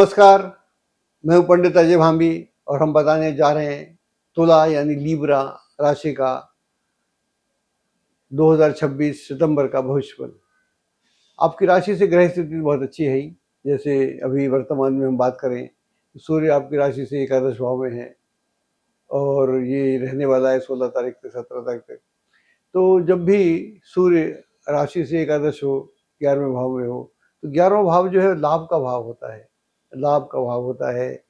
नमस्कार, मैं हूँ पंडित अजय भांबी और हम बताने जा रहे हैं तुला यानी लीब्रा राशि का 2026 सितंबर का भविष्यफल। आपकी राशि से ग्रह स्थिति बहुत अच्छी है ही। जैसे अभी वर्तमान में हम बात करें, सूर्य आपकी राशि से एकादश भाव में है और ये रहने वाला है 16 तारीख से 17 तारीख तक। तो जब भी सूर्य राशि से एकादश हो, 11वें भाव में हो, तो 11वां भाव जो है लाभ का भाव होता है। लाभ का भाव होता है,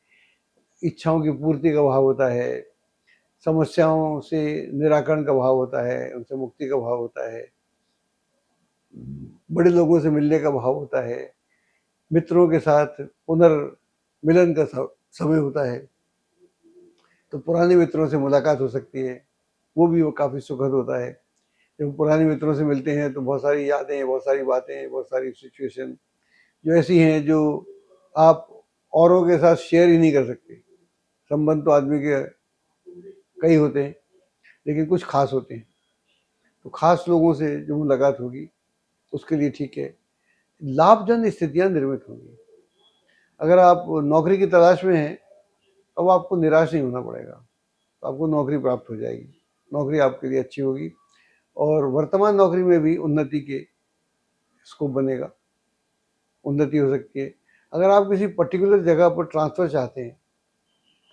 इच्छाओं की पूर्ति का भाव होता है, समस्याओं से निराकरण का भाव होता है, उनसे मुक्ति का भाव होता है, बड़े लोगों से मिलने का भाव होता है, मित्रों के साथ पुनर्मिलन का समय होता है। तो पुराने मित्रों से मुलाकात हो सकती है, वो काफ़ी सुखद होता है। जब पुराने मित्रों से मिलते हैं तो बहुत सारी यादें, बहुत सारी बातें, बहुत सारी सिचुएशन जो ऐसी हैं जो आप औरों के साथ शेयर ही नहीं कर सकते। संबंध तो आदमी के कई होते हैं, लेकिन कुछ खास होते हैं। तो खास लोगों से जो मुलाकात होगी उसके लिए ठीक है। लाभजनक स्थितियां निर्मित होंगी। अगर आप नौकरी की तलाश में हैं तो आपको निराश नहीं होना पड़ेगा, तो आपको नौकरी प्राप्त हो जाएगी। नौकरी आपके लिए अच्छी होगी और वर्तमान नौकरी में भी उन्नति के स्कोप बनेगा, उन्नति हो सकती है। अगर आप किसी पर्टिकुलर जगह पर ट्रांसफ़र चाहते हैं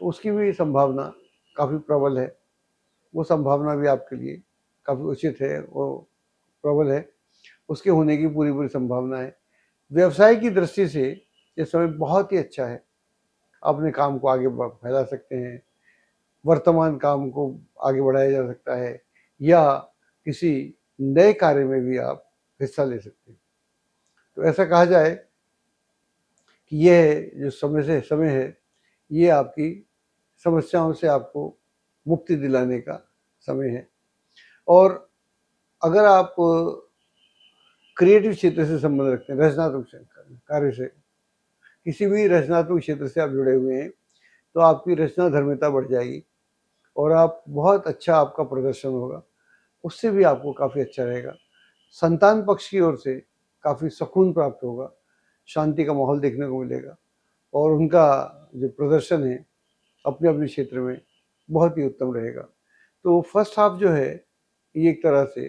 तो उसकी भी संभावना काफ़ी प्रबल है। वो संभावना भी आपके लिए काफ़ी उचित है, वो प्रबल है, उसके होने की पूरी संभावना है। व्यवसाय की दृष्टि से ये समय बहुत ही अच्छा है। अपने काम को आगे फैला सकते हैं, वर्तमान काम को आगे बढ़ाया जा सकता है या किसी नए कार्य में भी आप हिस्सा ले सकते हैं। तो ऐसा कहा जाए कि यह जो समय है, ये आपकी समस्याओं से आपको मुक्ति दिलाने का समय है। और अगर आप क्रिएटिव क्षेत्र से संबंध रखते हैं, रचनात्मक कार्य से, किसी भी रचनात्मक क्षेत्र से आप जुड़े हुए हैं, तो आपकी रचनाधर्मिता बढ़ जाएगी और आप बहुत अच्छा आपका प्रदर्शन होगा, उससे भी आपको काफ़ी अच्छा रहेगा। संतान पक्ष की ओर से काफ़ी सुकून प्राप्त होगा, शांति का माहौल देखने को मिलेगा और उनका जो प्रदर्शन है अपने अपने क्षेत्र में बहुत ही उत्तम रहेगा। तो फर्स्ट हाफ जो है ये एक तरह से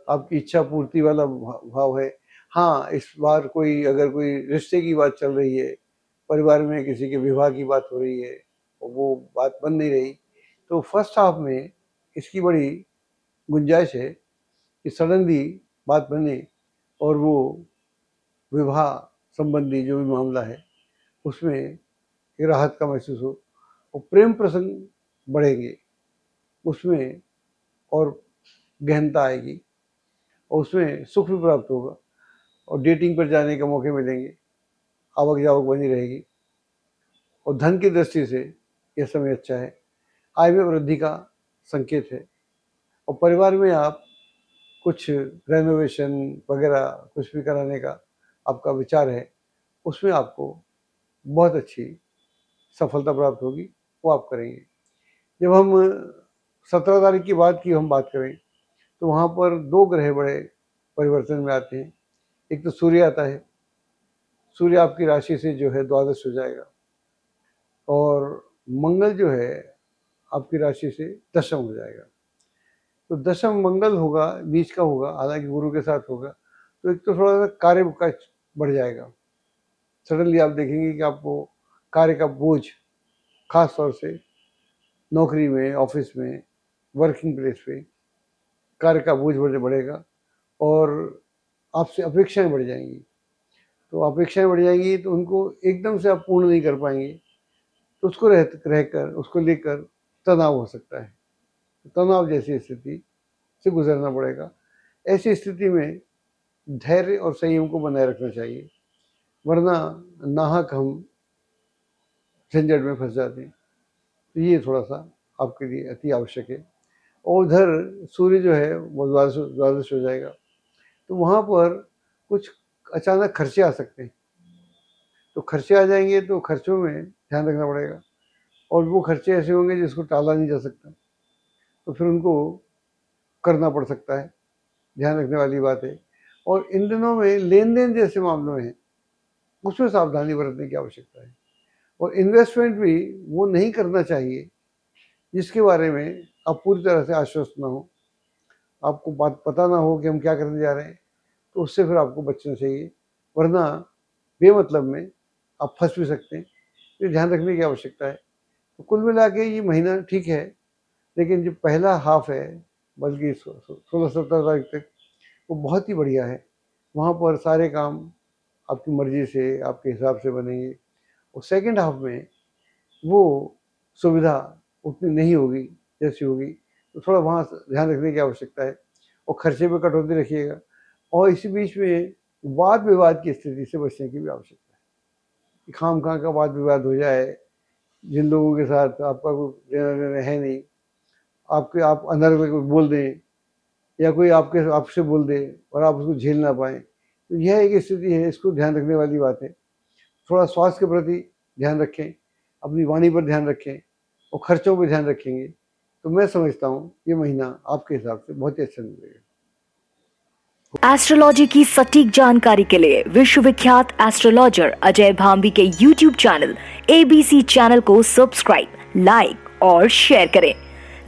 आपकी इच्छा पूर्ति वाला भाव है। हाँ, इस बार अगर कोई रिश्ते की बात चल रही है, परिवार में किसी के विवाह की बात हो रही है और वो बात बन नहीं रही, तो फर्स्ट हाफ में इसकी बड़ी गुंजाइश है कि सडनली बात बने और वो विवाह संबंधी जो भी मामला है उसमें एक राहत का महसूस हो और प्रेम प्रसंग बढ़ेंगे उसमें और गहनता आएगी और उसमें सुख भी प्राप्त होगा और डेटिंग पर जाने के मौके मिलेंगे, आवक जावक बनी रहेगी और धन की दृष्टि से यह समय अच्छा है। आय में वृद्धि का संकेत है और परिवार में आप कुछ रेनोवेशन वगैरह कुछ भी कराने का आपका विचार है, उसमें आपको बहुत अच्छी सफलता प्राप्त होगी, वो आप करेंगे। जब हम 17 तारीख की हम बात करें तो वहाँ पर 2 ग्रह बड़े परिवर्तन में आते हैं। एक तो सूर्य आता है, सूर्य आपकी राशि से जो है द्वादश हो जाएगा और मंगल जो है आपकी राशि से दशम हो जाएगा। तो दशम मंगल होगा, नीच का होगा, हालांकि गुरु के साथ होगा, तो एक तो थोड़ा सा कार्य का बढ़ जाएगा। सडनली आप देखेंगे कि आपको कार्य का बोझ, खास तौर से नौकरी में, ऑफिस में, वर्किंग प्लेस पे कार्य का बोझ बढ़ेगा और आपसे अपेक्षाएं बढ़ जाएंगी। तो अपेक्षाएं बढ़ जाएंगी तो उनको एकदम से आप पूर्ण नहीं कर पाएंगे, तो उसको रहकर उसको लेकर तनाव हो सकता है। तनाव जैसी स्थिति से गुजरना पड़ेगा। ऐसी स्थिति में धैर्य और संयम को बनाए रखना चाहिए, वरना नाहक हम झंझट में फंस जाते हैं। तो ये थोड़ा सा आपके लिए अति आवश्यक है। और उधर सूर्य जो है वो द्वादश हो जाएगा, तो वहाँ पर कुछ अचानक खर्चे आ सकते हैं। तो खर्चे आ जाएंगे तो खर्चों में ध्यान रखना पड़ेगा और वो खर्चे ऐसे होंगे जिसको टाला नहीं जा सकता, तो फिर उनको करना पड़ सकता है, ध्यान रखने वाली बात है। और इन दिनों में लेन देन जैसे मामलों में उसमें सावधानी बरतने की आवश्यकता है। और इन्वेस्टमेंट भी वो नहीं करना चाहिए जिसके बारे में आप पूरी तरह से आश्वस्त ना हो, आपको बात पता ना हो कि हम क्या करने जा रहे हैं, तो उससे फिर आपको बचना चाहिए, वरना बेमतलब में आप फंस भी सकते हैं। ये ध्यान रखने की आवश्यकता है। तो कुल मिला के ये महीना ठीक है, लेकिन जो पहला हाफ है, बल्कि 16-17 तारीख तक, वो बहुत ही बढ़िया है। वहाँ पर सारे काम आपकी मर्जी से, आपके हिसाब से बनेंगे। और सेकंड हाफ में वो सुविधा उतनी नहीं होगी जैसी होगी, तो थोड़ा वहाँ ध्यान रखने की आवश्यकता है। और खर्चे पे कटौती रखिएगा। और इसी बीच में वाद विवाद की स्थिति से बचने की भी आवश्यकता है कि खामखा का वाद विवाद हो जाए, जिन लोगों के साथ आपका कोई लेना देना है नहीं, आप अंदर में कोई बोल दें या कोई आपसे बोल दे और आप उसको झेल ना पाएँ, तो यह एक स्थिति है, इसको ध्यान रखने वाली बात है। थोड़ा स्वास्थ्य के प्रति ध्यान रखें, अपनी वाणी पर ध्यान रखें और खर्चों पे ध्यान रखेंगे, तो मैं समझता हूँ ये महीना आपके हिसाब से बहुत ही अच्छा निकलेगा। एस्ट्रोलॉजी की सटीक जानकारी के लिए विश्वविख्यात एस्ट्रोलॉजर अजय भांबी के YouTube चैनल ABC चैनल को सब्सक्राइब, लाइक और शेयर करें।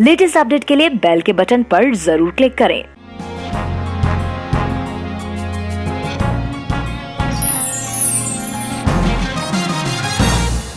लेटेस्ट अपडेट के लिए बेल के बटन पर जरूर क्लिक करें।